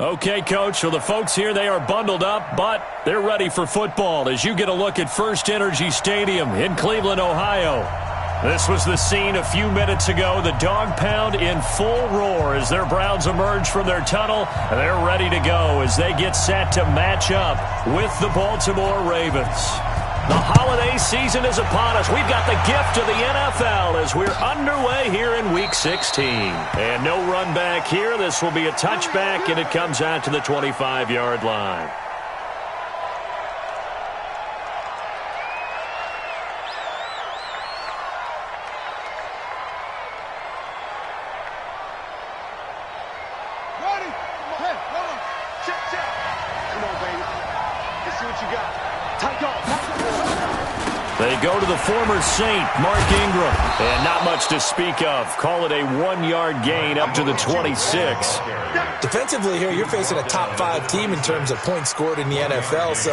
Okay, Coach, so the folks here, they are bundled up, but they're ready for football as you get a look at First Energy Stadium in Cleveland, Ohio. This was the scene a few minutes ago. The dog pound in full roar as their Browns emerge from their tunnel. They're ready to go as they get set to match up with the Baltimore Ravens. The holiday season is upon us. We've got the gift of the NFL as we're underway here in Week 16. And no run back here. This will be a touchback, and it comes out to the 25-yard line. Ready? Hey, hold on. Check. Come on, baby. Let's see what you got. Tight dog. They go to the former Saint, Mark Ingram, and not much to speak of. Call it a 1-yard gain up to the 26. Defensively here, you're facing a top-5 team in terms of points scored in the NFL, so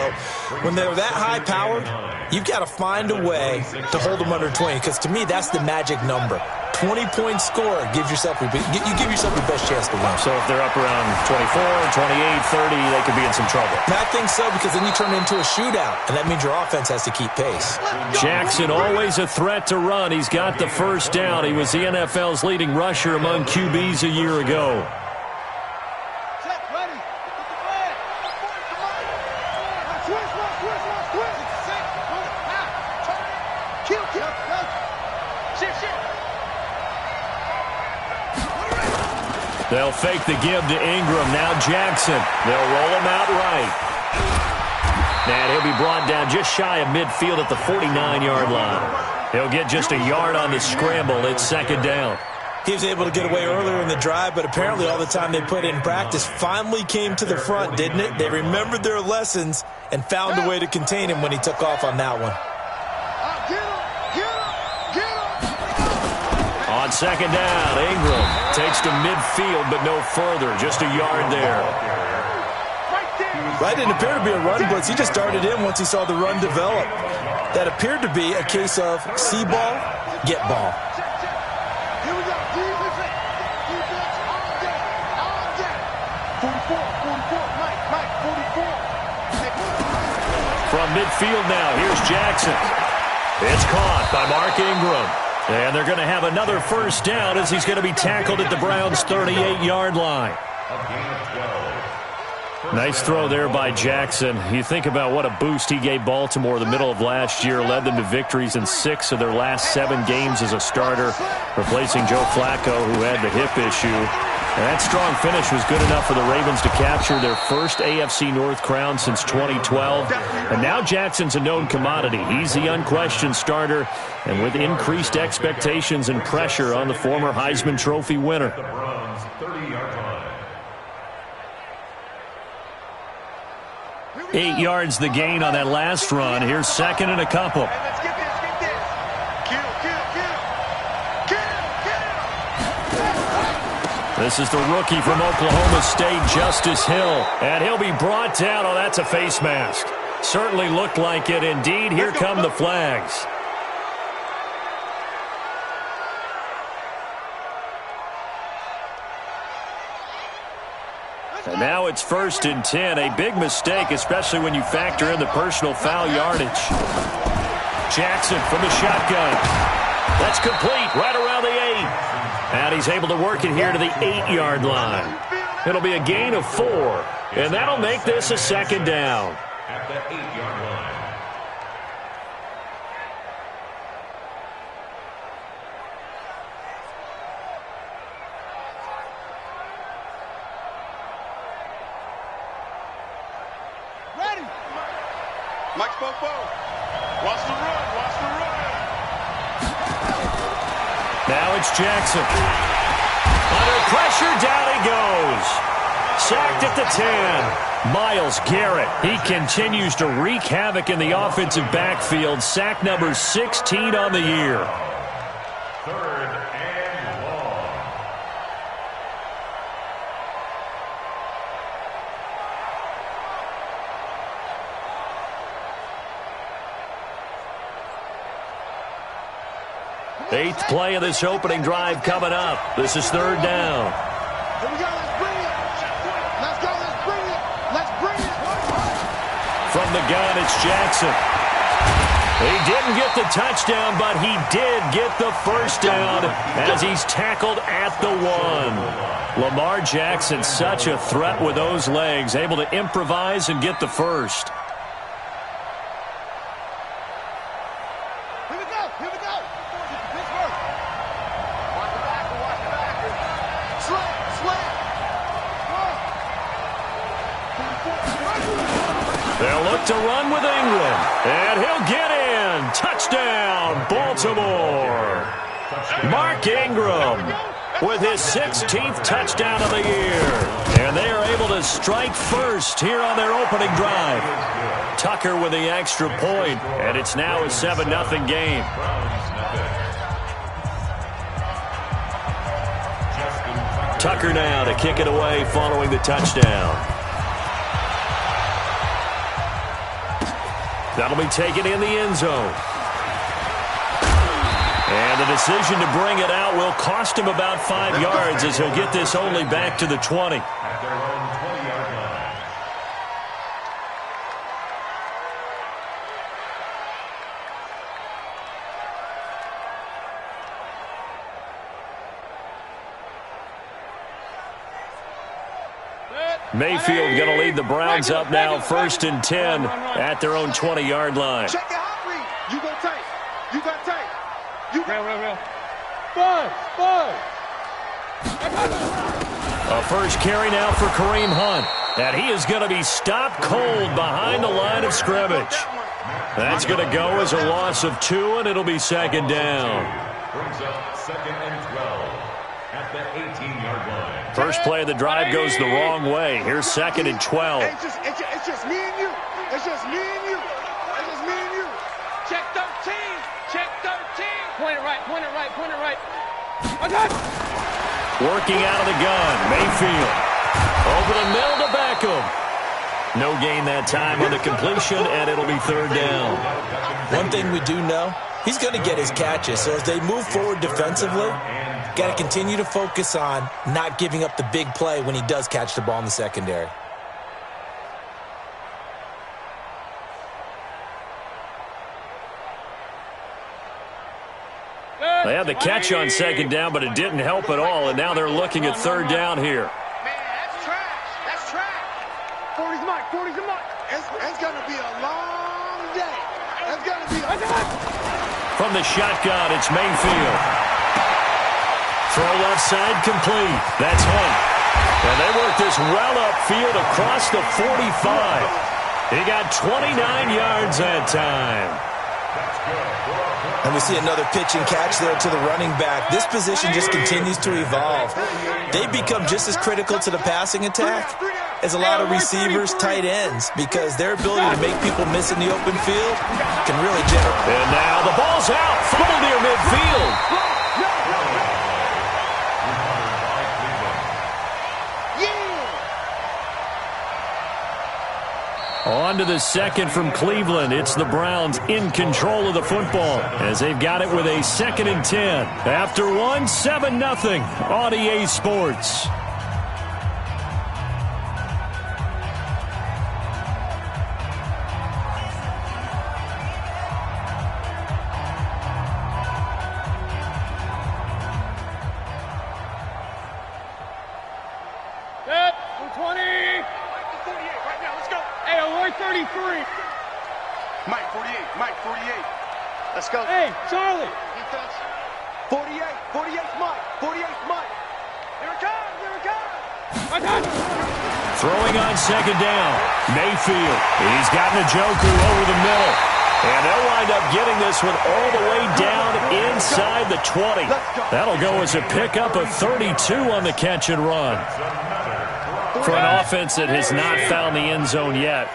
when they're that high-powered, you've got to find a way to hold them under 20, because to me, that's the magic number. 20-point score gives yourself you give yourself your best chance to win. So if they're up around 24, 28, 30, they could be in some trouble. And I think so, because then you turn it into a shootout, and that means your offense has to keep pace. Jackson always a threat to run. He's got the first down. He was the NFL's leading rusher among QBs a year ago. They'll fake the give to Ingram. Now Jackson. They'll roll him out right. And he'll be brought down just shy of midfield at the 49-yard line. He'll get just a yard on the scramble. It's second down. He was able to get away earlier in the drive, but apparently all the time they put in practice finally came to the front, didn't it? They remembered their lessons and found a way to contain him when he took off on that one. On second down, Ingram takes to midfield, but no further. Just a yard there. That didn't appear to be a run blitz. He just darted in once he saw the run develop. That appeared to be a case of see ball, get ball. From midfield now, here's Jackson. It's caught by Mark Ingram. And they're going to have another first down as he's going to be tackled at the Browns' 38-yard line. Nice throw there by Jackson. You think about what a boost he gave Baltimore the middle of last year, led them to victories in 6 of their last 7 games as a starter, replacing Joe Flacco, who had the hip issue. And that strong finish was good enough for the Ravens to capture their first AFC North crown since 2012. And now Jackson's a known commodity. He's the unquestioned starter, and with increased expectations and pressure on the former Heisman Trophy winner. 8 yards the gain on that last run. Here's second and a couple. This is the rookie from Oklahoma State, Justice Hill. And he'll be brought down. Oh, that's a face mask. Certainly looked like it. Indeed, here come the flags. And now it's 1st and 10. A big mistake, especially when you factor in the personal foul yardage. Jackson from the shotgun. That's complete right around the 8. And he's able to work it here to the 8-yard line. It'll be a gain of 4. And that'll make this a second down. At the 8-yard line. Ready? Mike Spopo. Watch the run. Watch the run. Now it's Jackson. Under pressure, down he goes. Sacked at the 10. Myles Garrett, he continues to wreak havoc in the offensive backfield. Sack number 16 on the year. 3rd and long. Eighth play of this opening drive coming up. This is 3rd down. Here we go. Let's bring it. Let's go. the gun. It's Jackson. He didn't get the touchdown, but he did get the first down as he's tackled at the 1. Lamar Jackson, such a threat with those legs, able to improvise and get the first. Here we go. Here we go. Pittsburgh. Watch the backer. Watch the backer. Slam. They'll look to run with Ingram, and he'll get in. Touchdown, Baltimore. Mark Ingram with his 16th touchdown of the year. And they are able to strike first here on their opening drive. Tucker with the extra point, and it's now a 7-0 game. Tucker now to kick it away following the touchdown. That'll be taken in the end zone. And the decision to bring it out will cost him about 5 yards as he'll get this only back to the 20. Mayfield going to lead the Browns up now, 1st and 10 at their own 20-yard line. Check it out, Reed. You go tight. You got tight. Real. A first carry now for Kareem Hunt. And he is going to be stopped cold behind the line of scrimmage. That's going to go as a loss of 2, and it'll be 2nd down. Brings up 2nd and 12 at the 18-yard line. First play of the drive goes the wrong way. Here's 2nd and 12. It's just me and you. It's just me and you. It's just me and you. Check 13. Check 13. Point it right. I got it. Working out of the gun. Mayfield. Over the middle to Beckham. No gain that time on the completion, and it'll be 3rd down. One thing we do know, he's going to get his catches. So as they move forward defensively, got to continue to focus on not giving up the big play when he does catch the ball in the secondary. They had the catch on 2nd down, but it didn't help at all, and now they're looking at 3rd down here. Man, that's trash. That's trash. 40's Mike. It's going to be a long day. It's going to be a From the shotgun, it's Mayfield. Throw left side complete. That's Hunt. And they work this well upfield across the 45. He got 29 yards that time. And we see another pitch and catch there to the running back. This position just continues to evolve. They become just as critical to the passing attack as a lot of receivers, tight ends, because their ability to make people miss in the open field can really generate. And now the ball's out. Fumble near midfield. On to the 2nd from Cleveland. It's the Browns in control of the football as they've got it with a 2nd and 10. After 1, 7-0 on EA Sports. Set. 20. 48 right now. Let's go. Hey, Aloy 33. Mike 48. Let's go. Hey, Charlie. Defense. 48. 48's Mike. 48's Mike. Here it comes. I got it. Throwing on 2nd down. Mayfield. He's got Njoku over the middle. And they'll wind up getting this one all the way down inside the 20. That'll go as a pickup of 32 on the catch and run. For an offense that has not found the end zone yet,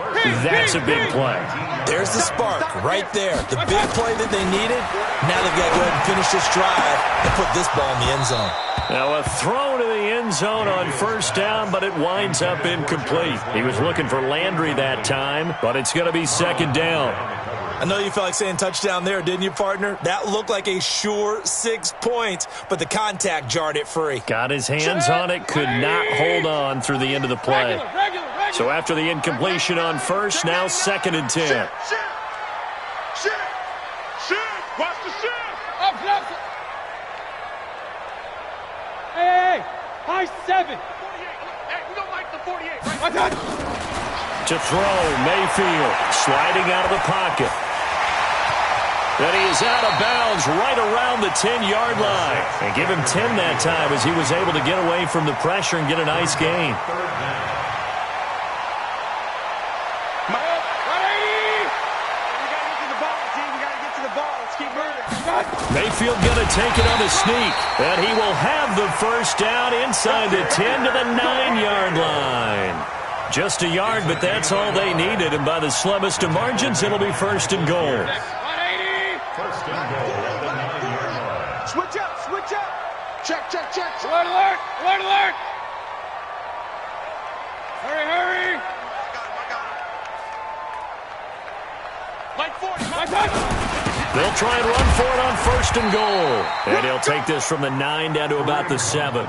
that's a big play. There's the spark right there. The big play that they needed. Now they've got to go ahead and finish this drive and put this ball in the end zone. Now a throw to the end zone on 1st down, but it winds up incomplete. He was looking for Landry that time, but it's going to be 2nd down. I know you felt like saying touchdown there, didn't you, partner? That looked like a sure 6 points, but the contact jarred it free. Got his hands on it, could not hold on through the end of the play. Regular. So after the incompletion on first, now 2nd and 10. Shift. Watch the shift. Up. Hey. High 7. 48. Hey, we don't like the 48. Right? I got it. To throw, Mayfield sliding out of the pocket. And he is out of bounds right around the 10-yard line. And give him 10 that time as he was able to get away from the pressure and get a nice gain. Mayfield going to take it on a sneak. And he will have the first down inside the 10 to the 9-yard line. Just a yard, but that's all they needed. And by the slimmest of margins, it'll be 1st and goal. First and goal at the 9-yard line. Switch up. Check. Alert. Hurry. Like 40. I got it. They'll try and run for it on 1st and goal. And he'll take this from the 9 down to about the 7.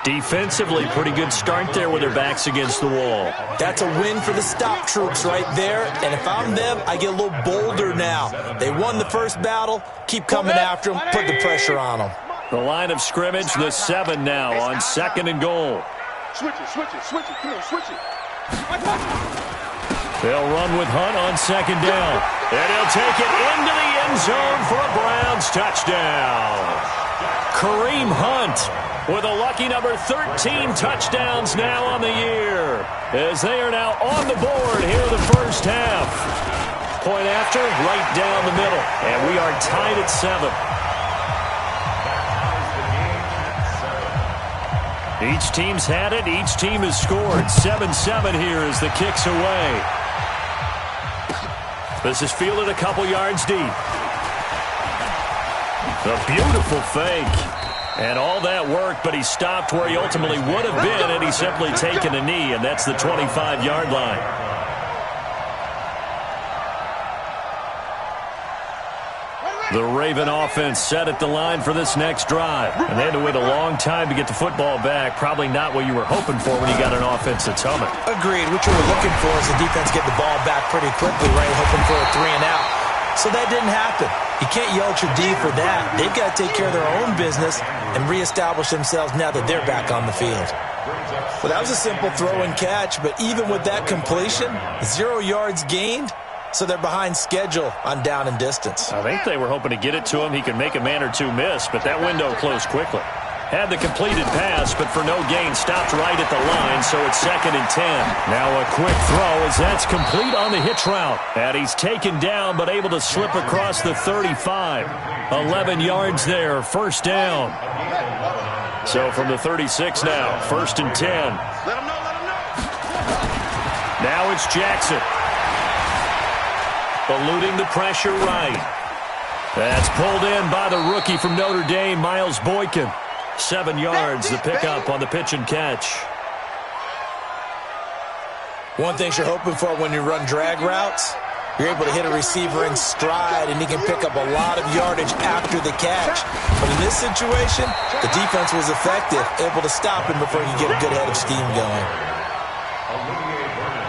Defensively, pretty good start there with their backs against the wall. That's a win for the stop troops right there. And if I'm them, I get a little bolder now. They won the first battle. Keep coming after them. Put the pressure on them. The line of scrimmage, the 7 now on 2nd and goal. Switch it. Come on, switch it. They'll run with Hunt on 2nd down. And he'll take it into the end zone for a Browns touchdown. Kareem Hunt with a lucky number 13 touchdowns now on the year, as they are now on the board here in the first half. Point after, right down the middle, and we are tied at 7. Each team's had it, each team has scored. 7-7 here as the kick's away. This is fielded a couple yards deep. A beautiful fake. And all that work, but he stopped where he ultimately would have been, and he's simply taken a knee, and that's the 25-yard line. The Raven offense set at the line for this next drive. And they had to wait a long time to get the football back. Probably not what you were hoping for when you got an offense that's humming. Agreed. What you were looking for is the defense get the ball back pretty quickly, right? Hoping for a 3-and-out. So that didn't happen. You can't yell at your D for that. They've got to take care of their own business and reestablish themselves now that they're back on the field. Well, that was a simple throw and catch, but even with that completion, 0 yards gained, so they're behind schedule on down and distance. I think they were hoping to get it to him. He could make a man or two miss, but that window closed quickly. Had the completed pass, but for no gain, stopped right at the line, so it's 2nd and 10. Now a quick throw as that's complete on the hitch route. And he's taken down, but able to slip across the 35. 11 yards there, 1st down. So from the 36 now, 1st and 10. Let him know. Now it's Jackson. Eluding the pressure right. That's pulled in by the rookie from Notre Dame, Miles Boykin. 7 yards, the pickup on the pitch and catch. One thing you're hoping for when you run drag routes, you're able to hit a receiver in stride, and he can pick up a lot of yardage after the catch. But in this situation, the defense was effective, able to stop him before he could get a good head of steam going.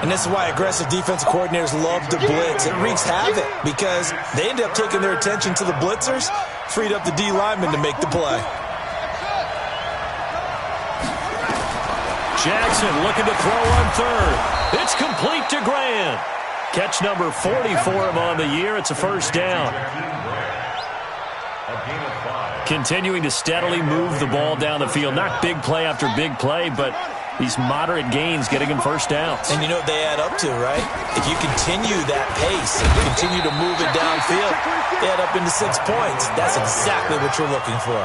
And this is why aggressive defensive coordinators love to blitz. It wreaks havoc because they end up taking their attention to the blitzers, freed up the D lineman to make the play. Jackson looking to throw on 3rd. It's complete to Graham. Catch number 40 for him on the year. It's a 1st down. Continuing to steadily move the ball down the field. Not big play after big play, but these moderate gains getting him 1st downs. And you know what they add up to, right? If you continue that pace and continue to move it downfield, they add up into 6 points. That's exactly what you're looking for.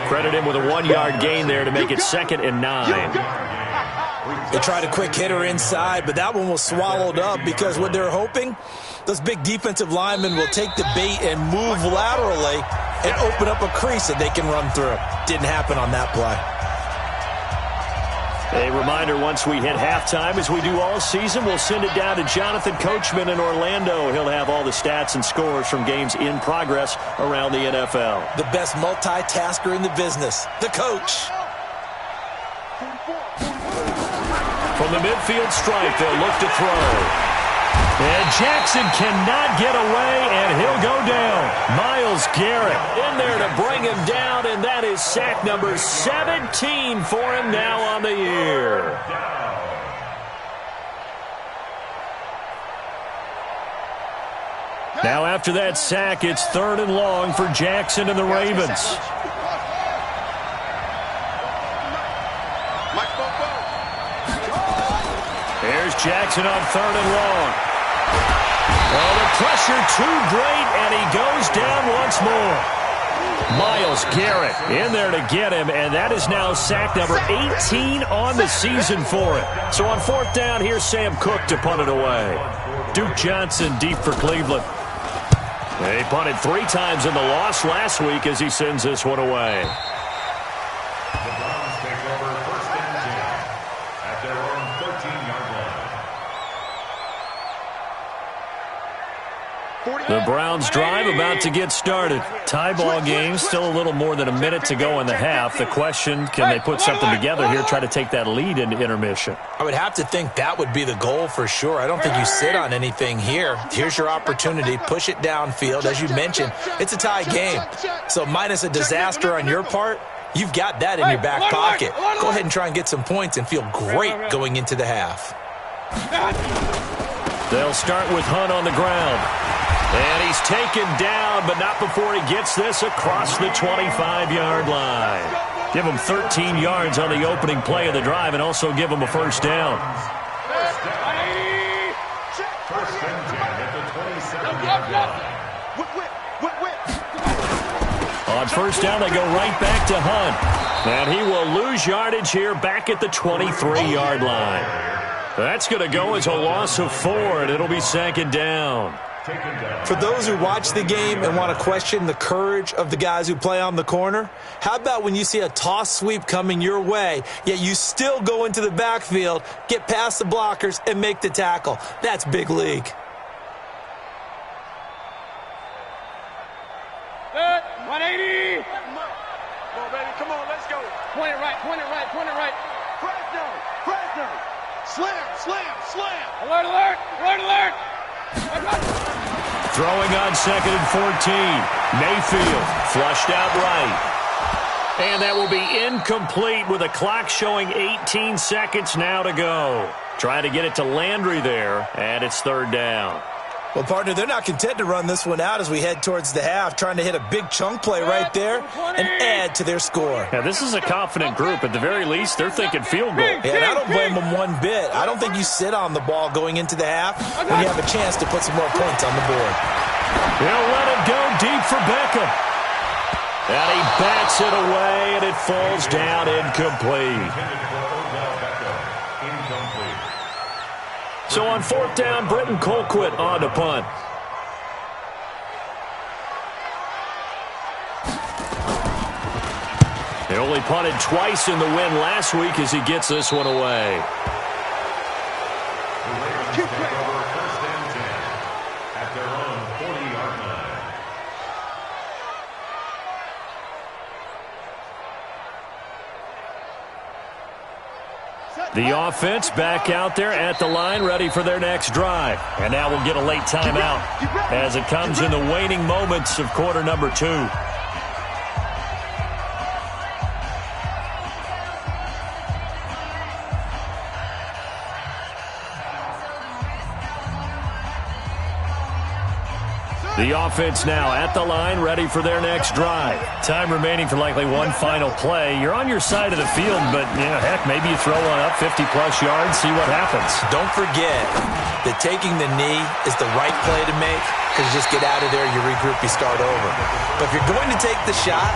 Credit him with a 1-yard gain there to make it 2nd and 9. They tried a quick hitter inside, but that one was swallowed up because what they're hoping, those big defensive linemen will take the bait and move laterally and open up a crease that they can run through. Didn't happen on that play. A reminder, once we hit halftime, as we do all season, we'll send it down to Jonathan Coachman in Orlando. He'll have all the stats and scores from games in progress around the NFL. The best multitasker in the business, the coach. From From the midfield stripe, they'll look to throw. And Jackson cannot get away, and he'll go down. Myles Garrett in there to bring him down, and that is sack number 17 for him now on the year. Now after that sack, it's 3rd and long for Jackson and the Ravens. There's Jackson on 3rd and long. Oh, the pressure too great, and he goes down once more. Myles Garrett in there to get him, and that is now sack number 18 on the season for him. So on 4th down, here's Sam Cook to punt it away. Duke Johnson deep for Cleveland. He punted 3 times in the loss last week as he sends this one away. The Browns take over 1st and 10 at their own 13-yard line. The Browns drive about to get started. Tie ball game, still a little more than a minute to go in the half. The question, can they put something together here, try to take that lead into intermission? I would have to think that would be the goal for sure. I don't think you sit on anything here. Here's your opportunity. Push it downfield. As you mentioned, it's a tie game. So minus a disaster on your part, you've got that in your back pocket. Go ahead and try and get some points and feel great going into the half. They'll start with Hunt on the ground. And he's taken down, but not before he gets this across the 25-yard line. Give him 13 yards on the opening play of the drive and also give him a 1st down. 1st and 10 at the 27-yard line. On 1st down, they go right back to Hunt. And he will lose yardage here back at the 23-yard line. That's going to go as a loss of 4, and it'll be 2nd down. For those who watch the game and want to question the courage of the guys who play on the corner, how about when you see a toss sweep coming your way, yet you still go into the backfield, get past the blockers, and make the tackle? That's big league. Good. 180. Come on, baby. Come on, let's go. Point it right, point it right, point it right. Fresno, Fresno. Slam, slam, slam. Alert, alert, alert, alert. Throwing on 2nd and 14. Mayfield flushed out right. And that will be incomplete with a clock showing 18 seconds now to go. Trying to get it to Landry there, and it's 3rd down. Well, partner, they're not content to run this one out as we head towards the half, trying to hit a big chunk play right there and add to their score. Yeah, this is a confident group. At the very least, they're thinking field goal. Yeah, and I don't blame them one bit. I don't think you sit on the ball going into the half when you have a chance to put some more points on the board. He'll let it go deep for Beckham. And he bats it away, and it falls down incomplete. So on 4th down, Britton Colquitt on to punt. He only punted twice in the win last week as he gets this one away. The Ravens take over 1st and 10 at their own 40-yard line. The offense back out there at the line, ready for their next drive. And now we'll get a late timeout as it comes in the waning moments of quarter number 2. The offense now at the line, ready for their next drive. Time remaining for likely one final play. You're on your side of the field, but, heck, maybe you throw one up 50-plus yards, see what happens. Don't forget that taking the knee is the right play to make, because you just get out of there, you regroup, you start over. But if you're going to take the shot,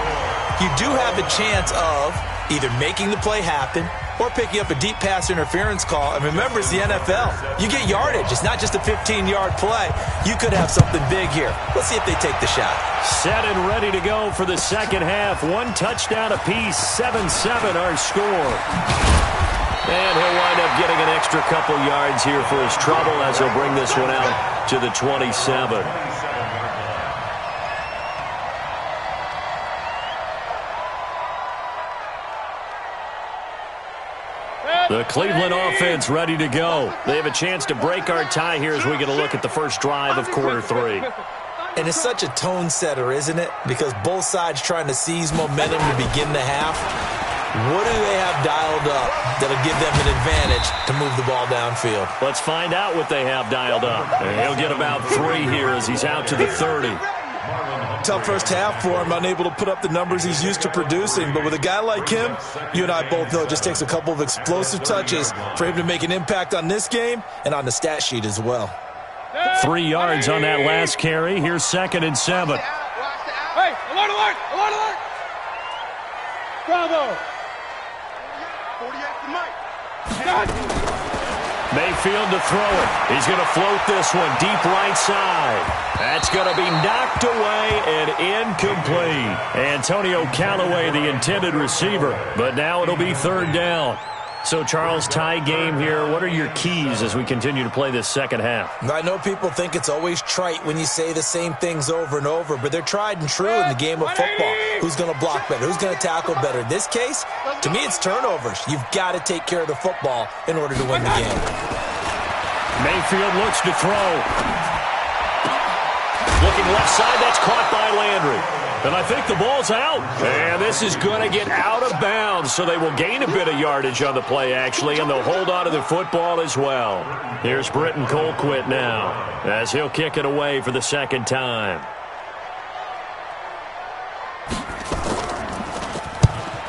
you do have a chance of either making the play happen or picking up a deep pass interference call. And remember, it's the NFL. You get yardage. It's not just a 15-yard play. You could have something big here. Let's see if they take the shot. Set and ready to go for the second half. 1 touchdown apiece, 7-7 our score. And he'll wind up getting an extra couple yards here for his trouble as he'll bring this one out to the 27. The Cleveland offense ready to go. They have a chance to break our tie here as we get a look at the first drive of quarter 3. And it's such a tone setter, isn't it? Because both sides trying to seize momentum to begin the half. What do they have dialed up that'll give them an advantage to move the ball downfield? Let's find out what they have dialed up. And he'll get about 3 here as he's out to the 30. Tough first half for him, unable to put up the numbers he's used to producing. But with a guy like him, you and I both know it just takes a couple of explosive touches for him to make an impact on this game and on the stat sheet as well. 3 yards on that last carry. Here's 2nd and 7. Hey, alert, alert, alert, alert. Bravo. 48 for Mike. Mayfield to throw it. He's going to float this one deep right side. That's going to be knocked away and incomplete. Antonio Callaway, the intended receiver, but now it'll be 3rd down. So, Charles, tie game here. What are your keys as we continue to play this second half? I know people think it's always trite when you say the same things over and over, but they're tried and true in the game of football. Who's going to block better? Who's going to tackle better? In this case, to me, it's turnovers. You've got to take care of the football in order to win the game. Mayfield looks to throw. Looking left side, that's caught by Landry. And I think the ball's out. And this is going to get out of bounds, so they will gain a bit of yardage on the play, actually, and they'll hold on to the football as well. Here's Britton Colquitt now as he'll kick it away for the 2nd time.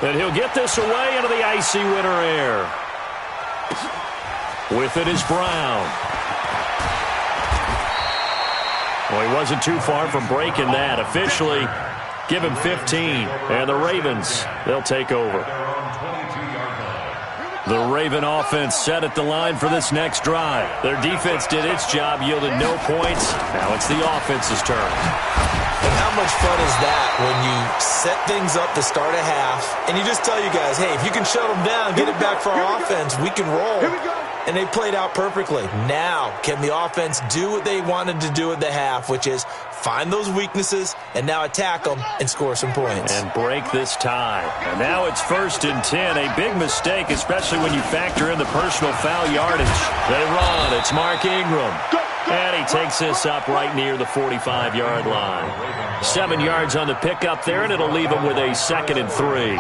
And he'll get this away into the icy winter air. With it is Brown. Well, he wasn't too far from breaking that. Officially, give him 15. And the Ravens, they'll take over. The Raven offense set at the line for this next drive. Their defense did its job, yielded no points. Now it's the offense's turn. And how much fun is that when you set things up to start a half, and you just tell you guys, hey, if you can shut them down, get it back for our offense, we can roll. And they played out perfectly. Now, can the offense do what they wanted to do at the half, which is find those weaknesses and now attack them and score some points. And break this tie. And now it's 1st and 10. A big mistake, especially when you factor in the personal foul yardage. They run. It's Mark Ingram. And he takes this up right near the 45-yard line. 7 yards on the pickup there, and it'll leave him with a 2nd and 3.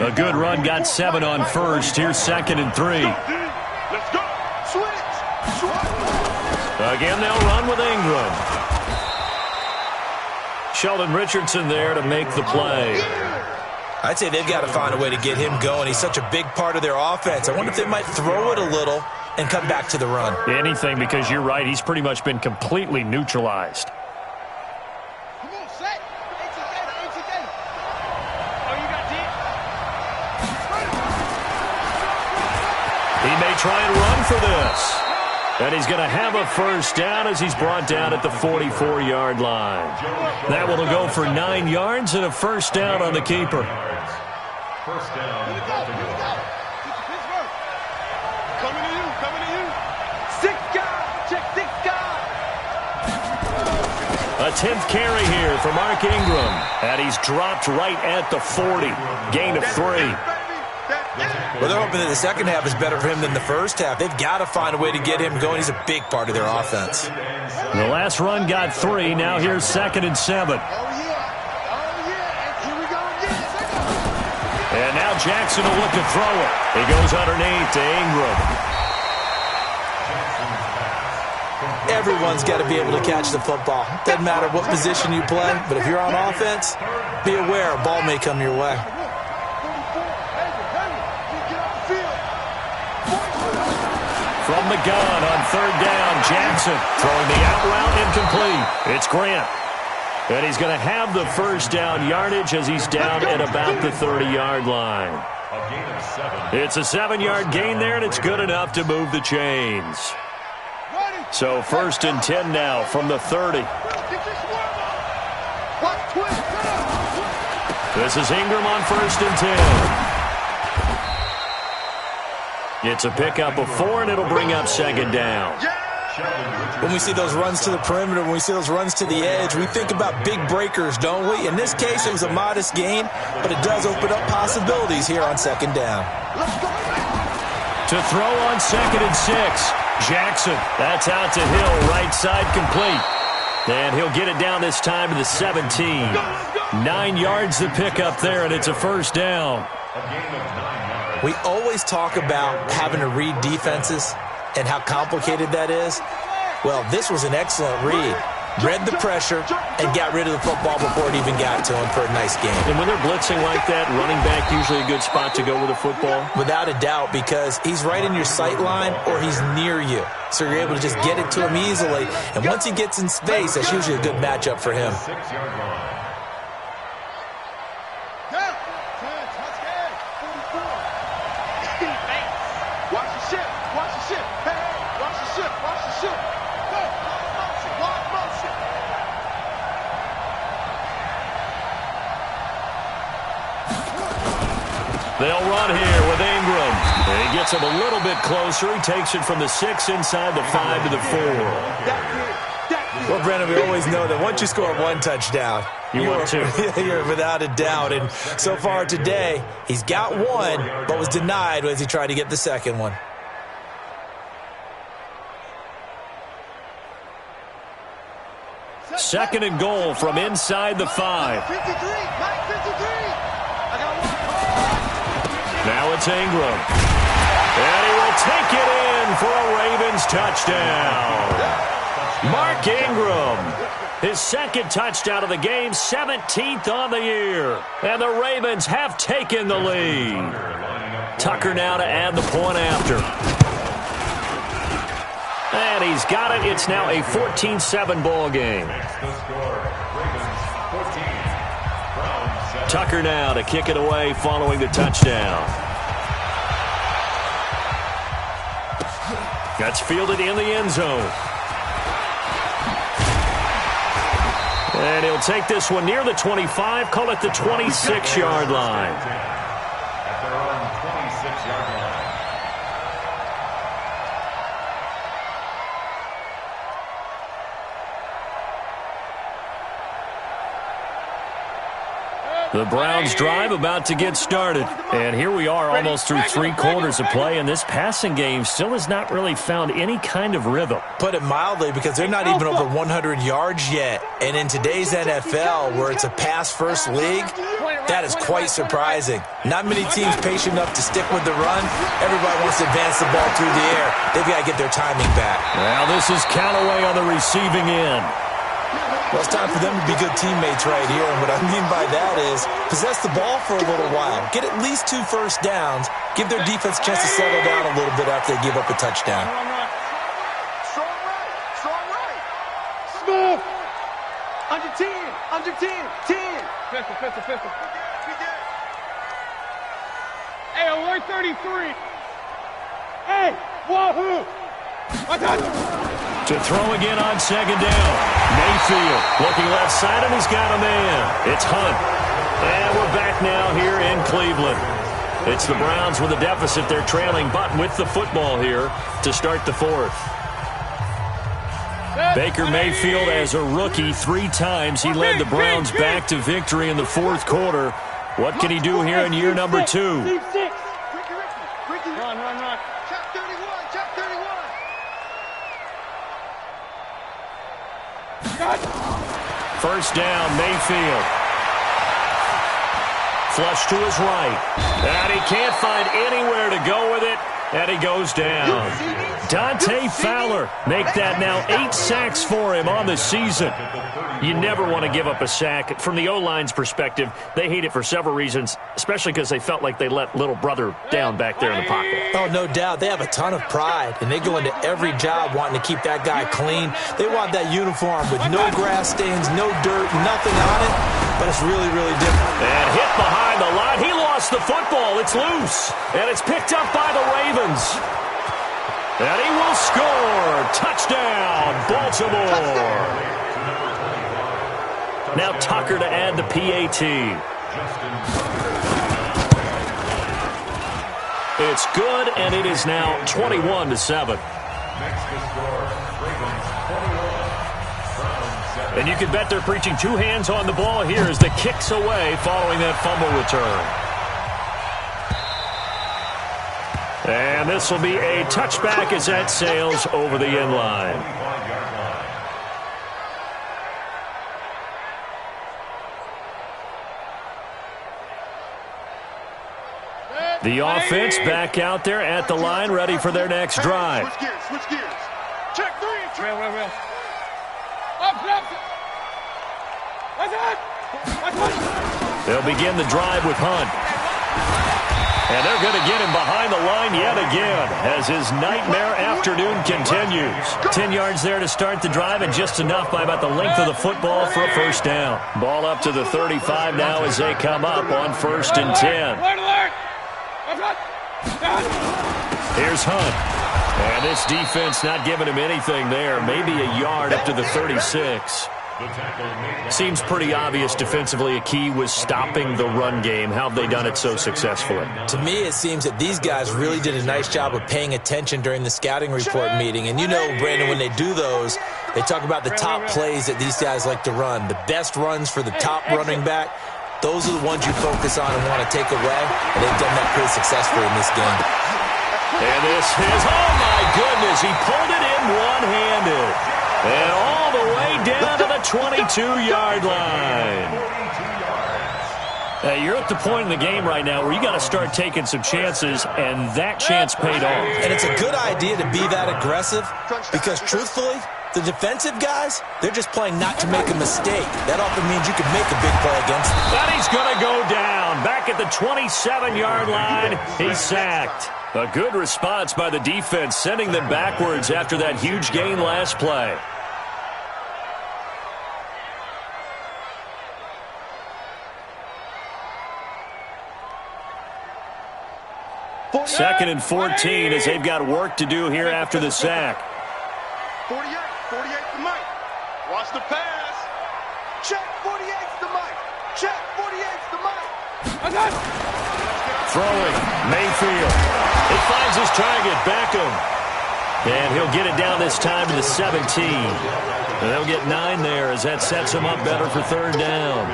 A good run got 7 on first. Here's 2nd and 3. Let's go. Switch. Again, they'll run with Ingram. Sheldon Richardson there to make the play. I'd say they've got to find a way to get him going. He's such a big part of their offense. I wonder if they might throw it a little and come back to the run. Anything, because you're right. He's pretty much been completely neutralized. Come on, set. Oh, you got deep. He may try and run for this. And he's going to have a 1st down as he's brought down at the 44-yard line. That one will go for 9 yards and a 1st down on the keeper. 1st down. Coming to you. 6 guys. Check 6 guys. A 10th carry here for Mark Ingram. And he's dropped right at the 40. Gain of 3. Well, they're hoping that the second half is better for him than the first half. They've got to find a way to get him going. He's a big part of their offense. The last run got 3. Now here's 2nd and 7. Oh, yeah. Here we go again. And now Jackson will look to throw it. He goes underneath to Ingram. Everyone's got to be able to catch the football. Doesn't matter what position you play, but if you're on offense, be aware a ball may come your way. From the gun on 3rd down, Jackson throwing the out route incomplete. It's Grant. And he's going to have the 1st down yardage as he's down at about the 30-yard line. A gain of 7. It's a 7-yard gain there, and it's good enough to move the chains. So 1st and 10 now from the 30. This is Ingram on 1st and 10. It's a pickup of 4, and it'll bring up 2nd down. When we see those runs to the perimeter, when we see those runs to the edge, we think about big breakers, don't we? In this case, it was a modest gain, but it does open up possibilities here on second down. To throw on 2nd and 6. Jackson, that's out to Hill, right side complete. And he'll get it down this time to the 17. 9 yards to pick up there, and it's a first down. We always talk about having to read defenses and how complicated that is. Well, this was an excellent read. Read the pressure and got rid of the football before it even got to him for a nice game. And when they're blitzing like that, running back usually a good spot to go with a football? Without a doubt, because he's right in your sight line or he's near you. So you're able to just get it to him easily. And once he gets in space, that's usually a good matchup for him. They'll run here with Ingram. And he gets him a little bit closer. He takes it from the 6 inside the 5 to the 4. Well, Brandon, we always know that once you score one touchdown, you're without a doubt. And so far today, he's got one, but was denied as he tried to get the second one. Second and goal from inside the 5. Now it's Ingram. And he will take it in for a Ravens touchdown. Mark Ingram, his second touchdown of the game, 17th on the year. And the Ravens have taken the lead. Tucker now to add the point after. And he's got it. It's now a 14-7 ball game. Tucker now to kick it away following the touchdown. That's fielded in the end zone. And he'll take this one near the 25, call it the 26-yard line. At their own 26-yard line. The Browns drive about to get started. And here we are almost through 3 quarters of play, and this passing game still has not really found any kind of rhythm. Put it mildly, because they're not even over 100 yards yet. And in today's NFL, where it's a pass-first league, that is quite surprising. Not many teams patient enough to stick with the run. Everybody wants to advance the ball through the air. They've got to get their timing back. Well, this is Callaway on the receiving end. Well, it's time for them to be good teammates right here. And what I mean by that is possess the ball for a little while. Get at least 2 first downs. Give their defense a chance to settle down a little bit after they give up a touchdown. Strong right. Strong right. Smooth. Under 10. Under 10. 10. Pistol. Hey, alert 33. Hey, wahoo. I got him. To throw again on second down. Mayfield looking left side, and he's got a man. It's Hunt. And we're back now here in Cleveland. It's the Browns with a deficit. They're trailing, but with the football here to start the 4th. Baker Mayfield, as a rookie, 3 times he led the Browns back to victory in the 4th quarter. What can he do here in year number 2? Run. First down, Mayfield. Flush to his right. And he can't find anywhere to go with it. And he goes down. Dante Fowler, make that now 8 sacks for him on the season. You never want to give up a sack. From the O-line's perspective, they hate it for several reasons, especially because they felt like they let little brother down back there in the pocket. Oh, no doubt. They have a ton of pride, and they go into every job wanting to keep that guy clean. They want that uniform with no grass stains, no dirt, nothing on it, but it's really, really different. And hit behind the line. He lost the football. It's loose, and it's picked up by the Ravens. And he will score. Touchdown, Baltimore. Now Tucker to add the PAT. It's good, and it is now 21-7. Makes the score. Ravens 21. And you can bet they're preaching two hands on the ball here as the kick's away following that fumble return. And this will be a touchback as that sails over the end line. The offense back out there at the line, ready for their next drive. Switch gears, switch gears. Check three. Real. Up. That's it. They'll begin the drive with Hunt. And they're going to get him behind the line yet again as his nightmare afternoon continues. 10 yards there to start the drive and just enough by about the length of the football for a first down. Ball up to the 35 now as they come up on 1st and 10. Alert. Here's Hunt. And this defense not giving him anything there. Maybe a yard up to the 36. Seems pretty obvious defensively a key was stopping the run game. How have they done it so successfully? To me, it seems that these guys really did a nice job of paying attention during the scouting report meeting. And you know, Brandon, when they do those, they talk about the top plays that these guys like to run. The best runs for the top running back. Those are the ones you focus on and want to take away. And they've done that pretty successfully in this game. And this is, oh my goodness, he pulled it in one-handed. And all the way down to the 22-yard line. You're at the point in the game right now where you got to start taking some chances, and that chance paid off. And it's a good idea to be that aggressive because, truthfully, the defensive guys, they're just playing not to make a mistake. That often means you can make a big play against them. But he's going to go down. Back at the 27-yard line, he's sacked. A good response by the defense, sending them backwards after that huge gain last play. Second and 14 as they've got work to do here after the sack. 48 to Mike. Watch the pass. Check 48's to Mike. Check 48's to Mike. Throwing, Mayfield. He finds his target, Beckham. And he'll get it down this time to the 17. And they'll get 9 there as that sets him up better for 3rd down.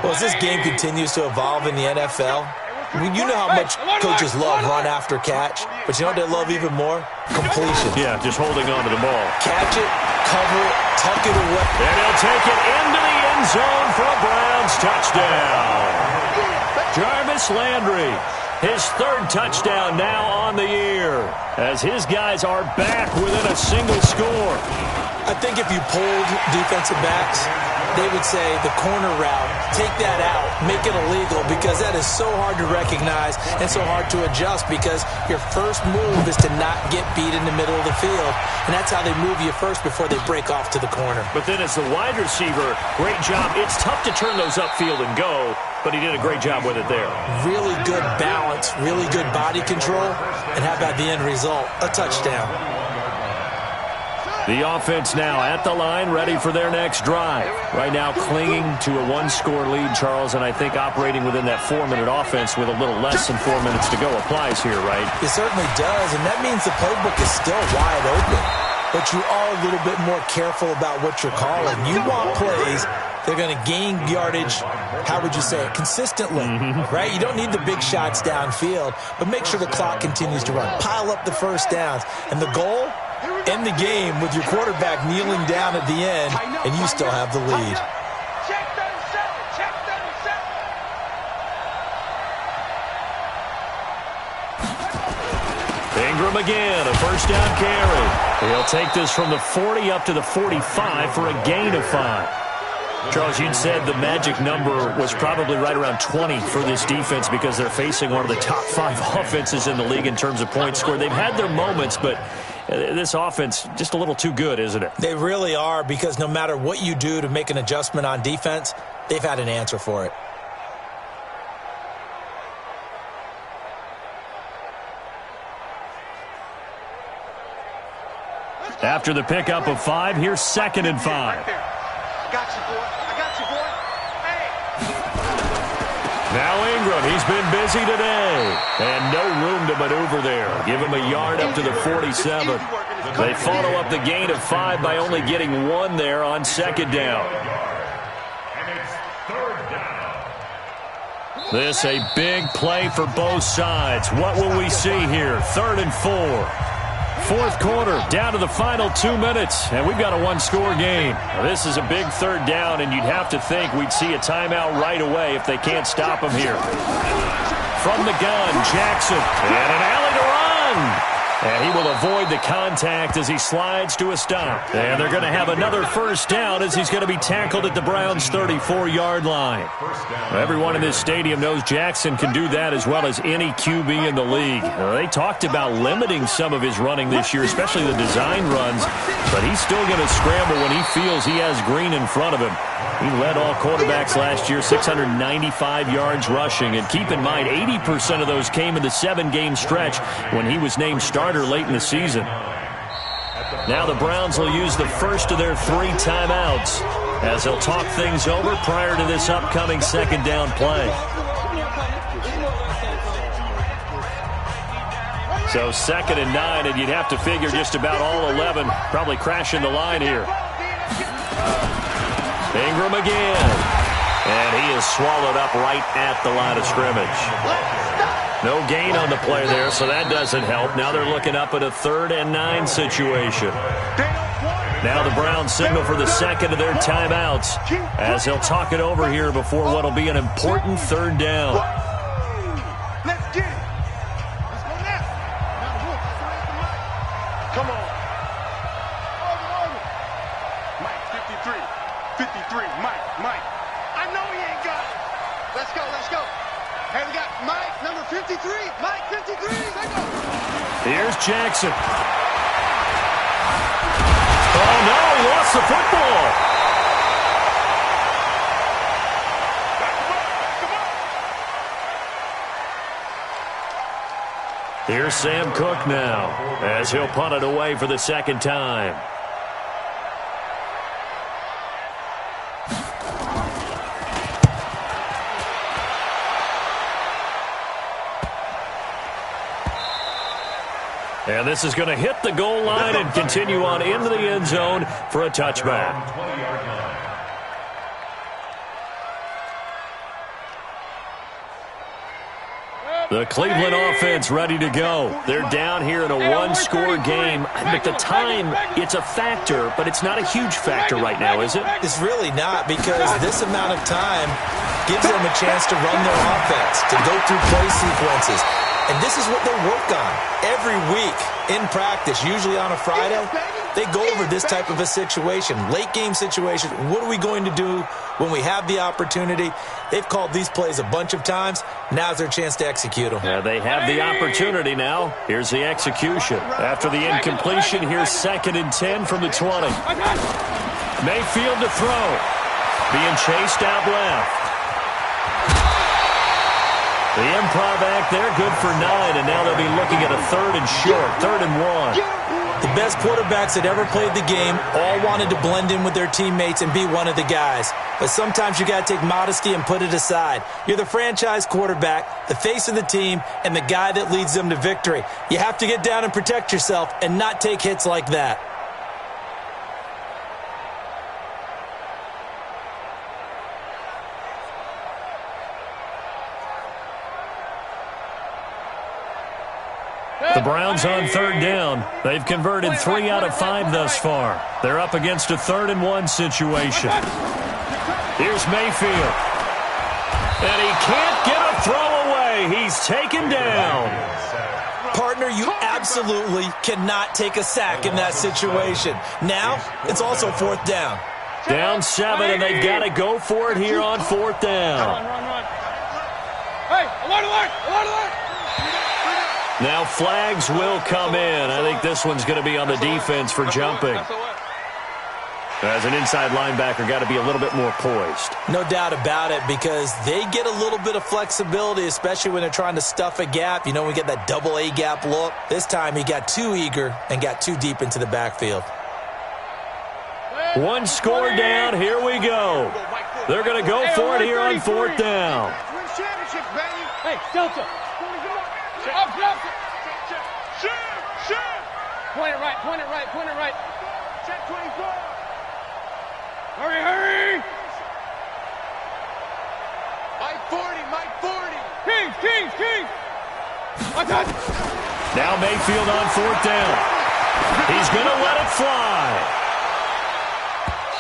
Well, as this game continues to evolve in the NFL, you know how much coaches love run after catch, but you know what they love even more? Completion. Yeah, just holding on to the ball. Catch it, cover it, tuck it away. And he'll take it into the end zone for a Browns touchdown. Jarvis Landry, his 3rd touchdown now on the year, as his guys are back within a single score. I think if you polled defensive backs, they would say the corner route, take that out, make it illegal, because that is so hard to recognize and so hard to adjust because your first move is to not get beat in the middle of the field. And that's how they move you first before they break off to the corner. But then as the wide receiver, great job. It's tough to turn those upfield and go, but he did a great job with it there. Really good balance, really good body control, and how about the end result? A touchdown. The offense now at the line, ready for their next drive. Right now clinging to a 1-score lead, Charles, and I think operating within that 4-minute offense with a little less than 4 minutes to go applies here, right? It certainly does, and that means the playbook is still wide open. But you are a little bit more careful about what you're calling. You want plays they're going to gain yardage, how would you say it, consistently, right? You don't need the big shots downfield, but make sure the clock continues to run. Pile up the first downs. And the goal? End the game with your quarterback kneeling down at the end, and you still have the lead. Check 37. Check 37. Ingram again, a first down carry. He'll take this from the 40 up to the 45 for a gain of 5. Charles, you'd said the magic number was probably right around 20 for this defense because they're facing one of the top 5 offenses in the league in terms of points scored. They've had their moments, but this offense just a little too good, isn't it? They really are, because no matter what you do to make an adjustment on defense, they've had an answer for it. After the pickup of 5, here's 2nd and 5. I got you, boy. I got you, boy. Hey. Now Ingram, he's been busy today. And no room to maneuver there. Give him a yard up to the 47. They follow up the gain of 5 by only getting 1 there on second down. And it's third down. This a big play for both sides. What will we see here? 3rd and 4. Fourth quarter, down to the final 2 minutes, and we've got a one-score game. Now, this is a big 3rd down, and you'd have to think we'd see a timeout right away if they can't stop him here. From the gun, Jackson, and an alley to run. And he will avoid the contact as he slides to a stop. And they're going to have another first down as he's going to be tackled at the Browns' 34-yard line. Everyone in this stadium knows Jackson can do that as well as any QB in the league. They talked about limiting some of his running this year, especially the design runs, but he's still going to scramble when he feels he has green in front of him. He led all quarterbacks last year, 695 yards rushing. And keep in mind, 80% of those came in the 7-game stretch when he was named starter late in the season. Now the Browns will use the first of their 3 timeouts as they'll talk things over prior to this upcoming 2nd down play. So 2nd and 9, and you'd have to figure just about all 11 probably crashing the line here. Ingram again. And he is swallowed up right at the line of scrimmage. No gain on the play there, so that doesn't help. Now they're looking up at a 3rd and 9 situation. Now the Browns signal for the 2nd of their timeouts as they'll talk it over here before what will be an important 3rd down. Let's get it. Let's go now. Come on. Mike, 53, Mike. I know he ain't got it. Let's go. Hey, we got Mike, number 53. Mike, 53. Let's go. Here's Jackson. Oh, no, he lost the football. Here's Sam Cook now as he'll punt it away for the 2nd time. And this is going to hit the goal line and continue on into the end zone for a touchback. The Cleveland offense ready to go. They're down here in a one-score game. At the time, it's a factor, but it's not a huge factor right now, is it? It's really not, because this amount of time gives them a chance to run their offense, to go through play sequences. And this is what they work on every week in practice, usually on a Friday. They go over this type of a situation, late game situation. What are we going to do when we have the opportunity? They've called these plays a bunch of times. Now's their chance to execute them. Yeah, they have the opportunity now. Here's the execution. After the incompletion, here's 2nd and 10 from the 20. Mayfield to throw. Being chased out left. The improv act there, good for 9, and now they'll be looking at a 3rd and short, 3rd and 1. The best quarterbacks that ever played the game all wanted to blend in with their teammates and be one of the guys. But sometimes you got to take modesty and put it aside. You're the franchise quarterback, the face of the team, and the guy that leads them to victory. You have to get down and protect yourself and not take hits like that. The Browns on 3rd down. They've converted 3 out of 5 thus far. They're up against a 3rd and 1 situation. Here's Mayfield. And he can't get a throw away. He's taken down. Partner, you absolutely cannot take a sack in that situation. Now, it's also 4th down. Down 7, and they've got to go for it here on 4th down. Run. Hey, alert. Now flags will come in. I think this one's going to be on the defense for jumping. As an inside linebacker, got to be a little bit more poised. No doubt about it, because they get a little bit of flexibility, especially when they're trying to stuff a gap. You know, we get that double A gap look. This time he got too eager and got too deep into the backfield. One score down. Here we go. They're going to go for it here on 4th down. championships, baby. Hey, Delta. Up, Delta. Shoot. Point it right, point it right, point it right. Check 24. Hurry. Mike 40, Mike 40. Kings. Attack. Now Mayfield on 4th down. He's going to let it fly.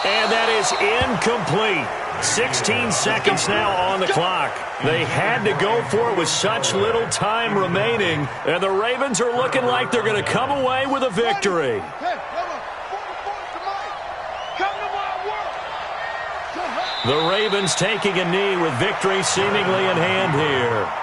And that is incomplete. 16 seconds now on the clock. They had to go for it with such little time remaining. And the Ravens are looking like they're going to come away with a victory. Hey, number 44 to Mike. Come to my world. The Ravens taking a knee with victory seemingly in hand here.